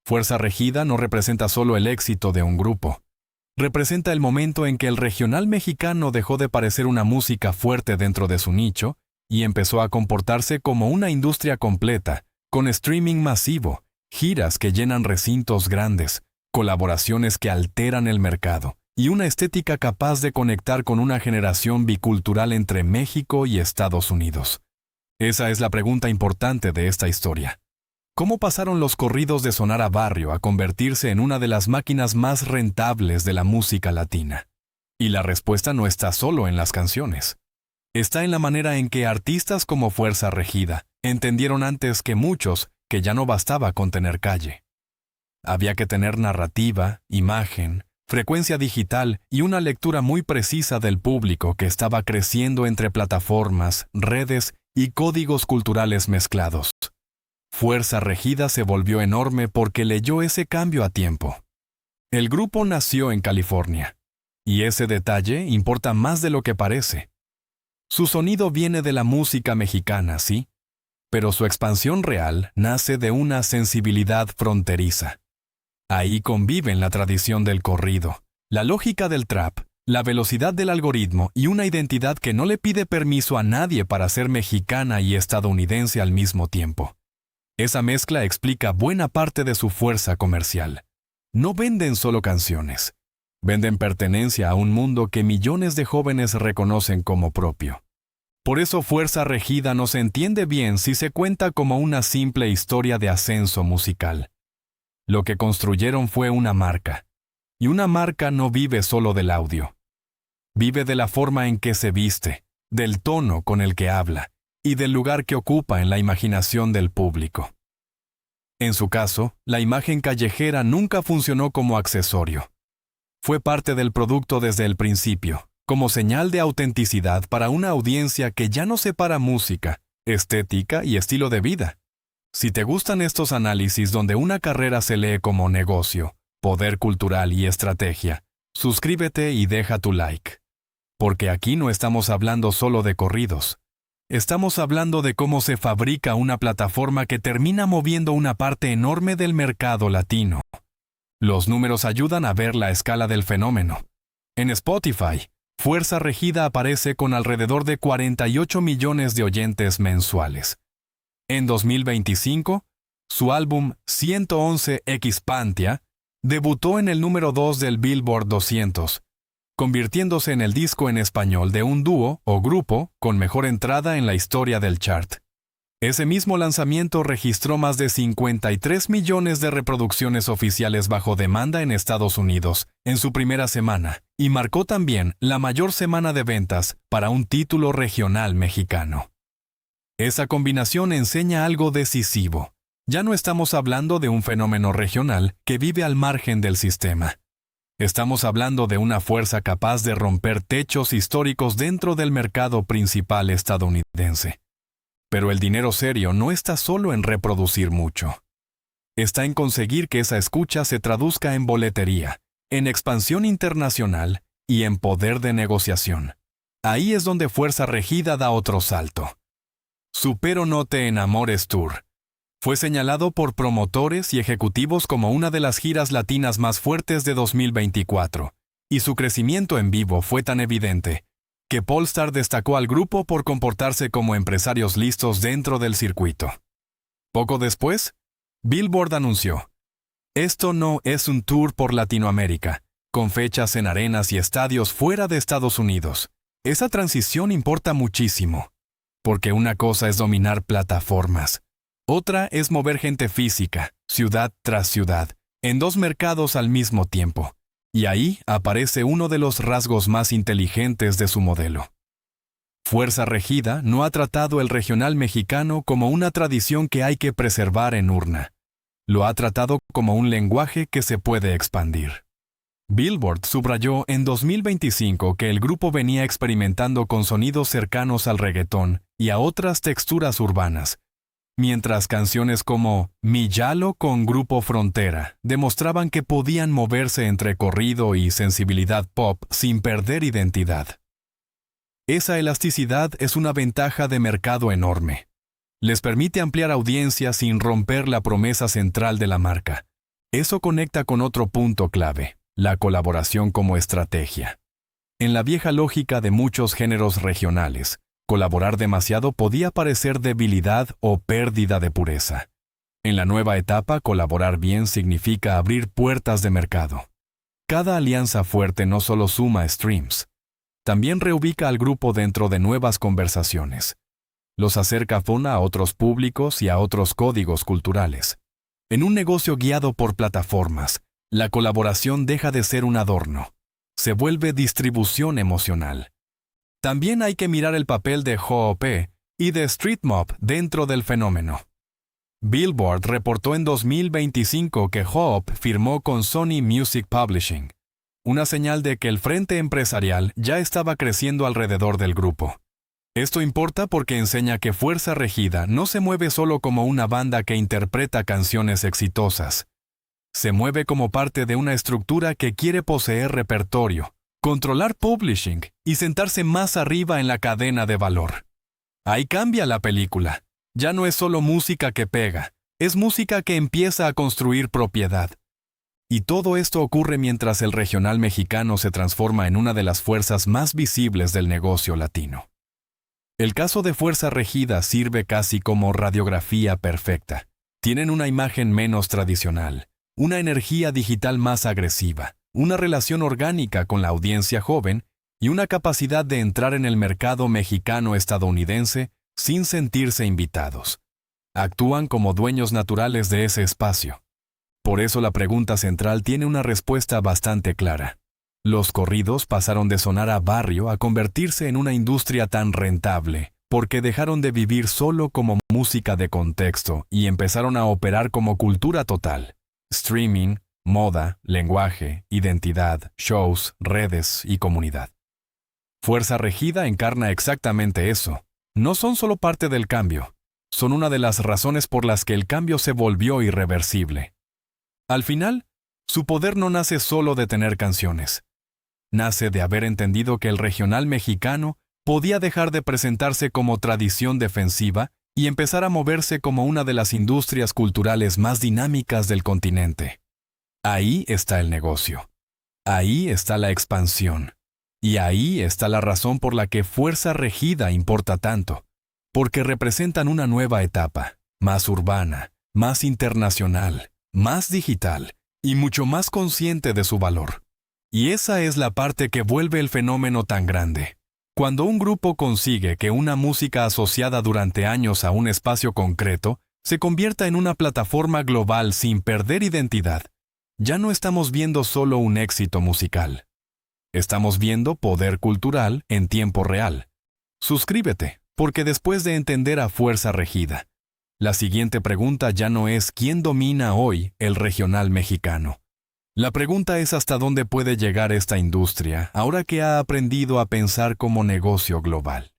Fuerza Regida no representa solo el éxito de un grupo. Representa el momento en que el regional mexicano dejó de parecer una música fuerte dentro de su nicho y empezó a comportarse como una industria completa, con streaming masivo, giras que llenan recintos grandes, colaboraciones que alteran el mercado y una estética capaz de conectar con una generación bicultural entre México y Estados Unidos. Esa es la pregunta importante de esta historia. ¿Cómo pasaron los corridos de sonar a barrio a convertirse en una de las máquinas más rentables de la música latina? Y la respuesta no está solo en las canciones. Está en la manera en que artistas como Fuerza Regida entendieron antes que muchos que ya no bastaba con tener calle. Había que tener narrativa, imagen, frecuencia digital y una lectura muy precisa del público que estaba creciendo entre plataformas, redes y códigos culturales mezclados. Fuerza Regida se volvió enorme porque leyó ese cambio a tiempo. El grupo nació en California, y ese detalle importa más de lo que parece. Su sonido viene de la música mexicana, sí, pero su expansión real nace de una sensibilidad fronteriza. Ahí conviven la tradición del corrido, la lógica del trap, la velocidad del algoritmo y una identidad que no le pide permiso a nadie para ser mexicana y estadounidense al mismo tiempo. Esa mezcla explica buena parte de su fuerza comercial. No venden solo canciones. Venden pertenencia a un mundo que millones de jóvenes reconocen como propio. Por eso Fuerza Regida no se entiende bien si se cuenta como una simple historia de ascenso musical. Lo que construyeron fue una marca. Y una marca no vive solo del audio. Vive de la forma en que se viste, del tono con el que habla y del lugar que ocupa en la imaginación del público. En su caso, la imagen callejera nunca funcionó como accesorio. Fue parte del producto desde el principio, como señal de autenticidad para una audiencia que ya no separa música, estética y estilo de vida. Si te gustan estos análisis donde una carrera se lee como negocio, poder cultural y estrategia, suscríbete y deja tu like. Porque aquí no estamos hablando solo de corridos. Estamos hablando de cómo se fabrica una plataforma que termina moviendo una parte enorme del mercado latino. Los números ayudan a ver la escala del fenómeno. En Spotify, Fuerza Regida aparece con alrededor de 48 millones de oyentes mensuales. En 2025, su álbum 111 Expantia debutó en el número 2 del Billboard 200, convirtiéndose en el disco en español de un dúo o grupo con mejor entrada en la historia del chart. Ese mismo lanzamiento registró más de 53 millones de reproducciones oficiales bajo demanda en Estados Unidos en su primera semana y marcó también la mayor semana de ventas para un título regional mexicano. Esa combinación enseña algo decisivo. Ya no estamos hablando de un fenómeno regional que vive al margen del sistema. Estamos hablando de una fuerza capaz de romper techos históricos dentro del mercado principal estadounidense. Pero el dinero serio no está solo en reproducir mucho. Está en conseguir que esa escucha se traduzca en boletería, en expansión internacional y en poder de negociación. Ahí es donde Fuerza Regida da otro salto. Su Pero No Te Enamores Tour fue señalado por promotores y ejecutivos como una de las giras latinas más fuertes de 2024, y su crecimiento en vivo fue tan evidente que Pollstar destacó al grupo por comportarse como empresarios listos dentro del circuito. Poco después, Billboard anunció: esto no es un tour por Latinoamérica, con fechas en arenas y estadios fuera de Estados Unidos. Esa transición importa muchísimo, porque una cosa es dominar plataformas. Otra es mover gente física, ciudad tras ciudad, en dos mercados al mismo tiempo. Y ahí aparece uno de los rasgos más inteligentes de su modelo. Fuerza Regida no ha tratado el regional mexicano como una tradición que hay que preservar en urna. Lo ha tratado como un lenguaje que se puede expandir. Billboard subrayó en 2025 que el grupo venía experimentando con sonidos cercanos al reggaetón y a otras texturas urbanas, mientras canciones como Mi Yalo con Grupo Frontera demostraban que podían moverse entre corrido y sensibilidad pop sin perder identidad. Esa elasticidad es una ventaja de mercado enorme. Les permite ampliar audiencia sin romper la promesa central de la marca, Eso conecta con otro punto clave, la colaboración como estrategia. En la vieja lógica de muchos géneros regionales, colaborar demasiado podía parecer debilidad o pérdida de pureza. En la nueva etapa, colaborar bien significa abrir puertas de mercado. Cada alianza fuerte no solo suma streams, también reubica al grupo dentro de nuevas conversaciones. Los acerca a otros públicos y a otros códigos culturales. En un negocio guiado por plataformas, la colaboración deja de ser un adorno. Se vuelve distribución emocional. También hay que mirar el papel de H.O.P. y de Street Mob dentro del fenómeno. Billboard reportó en 2025 que H.O.P. firmó con Sony Music Publishing, una señal de que el frente empresarial ya estaba creciendo alrededor del grupo. Esto importa porque enseña que Fuerza Regida no se mueve solo como una banda que interpreta canciones exitosas. Se mueve como parte de una estructura que quiere poseer repertorio, controlar publishing y sentarse más arriba en la cadena de valor. Ahí cambia la película. Ya no es solo música que pega, es música que empieza a construir propiedad. Y todo esto ocurre mientras el regional mexicano se transforma en una de las fuerzas más visibles del negocio latino. El caso de Fuerza Regida sirve casi como radiografía perfecta. Tienen una imagen menos tradicional, una energía digital más agresiva, una relación orgánica con la audiencia joven y una capacidad de entrar en el mercado mexicano-estadounidense sin sentirse invitados. Actúan como dueños naturales de ese espacio. Por eso la pregunta central tiene una respuesta bastante clara. Los corridos pasaron de sonar a barrio a convertirse en una industria tan rentable, porque dejaron de vivir solo como música de contexto y empezaron a operar como cultura total. Streaming, moda, lenguaje, identidad, shows, redes y comunidad. Fuerza Regida encarna exactamente eso. No son solo parte del cambio, son una de las razones por las que el cambio se volvió irreversible. Al final, su poder no nace solo de tener canciones. Nace de haber entendido que el regional mexicano podía dejar de presentarse como tradición defensiva y empezar a moverse como una de las industrias culturales más dinámicas del continente. Ahí está el negocio. Ahí está la expansión. Y ahí está la razón por la que Fuerza Regida importa tanto. Porque representan una nueva etapa, más urbana, más internacional, más digital y mucho más consciente de su valor. Y esa es la parte que vuelve el fenómeno tan grande. Cuando un grupo consigue que una música asociada durante años a un espacio concreto se convierta en una plataforma global sin perder identidad, ya no estamos viendo solo un éxito musical. Estamos viendo poder cultural en tiempo real. Suscríbete, porque después de entender a Fuerza Regida, la siguiente pregunta ya no es ¿quién domina hoy el regional mexicano? La pregunta es hasta dónde puede llegar esta industria ahora que ha aprendido a pensar como negocio global.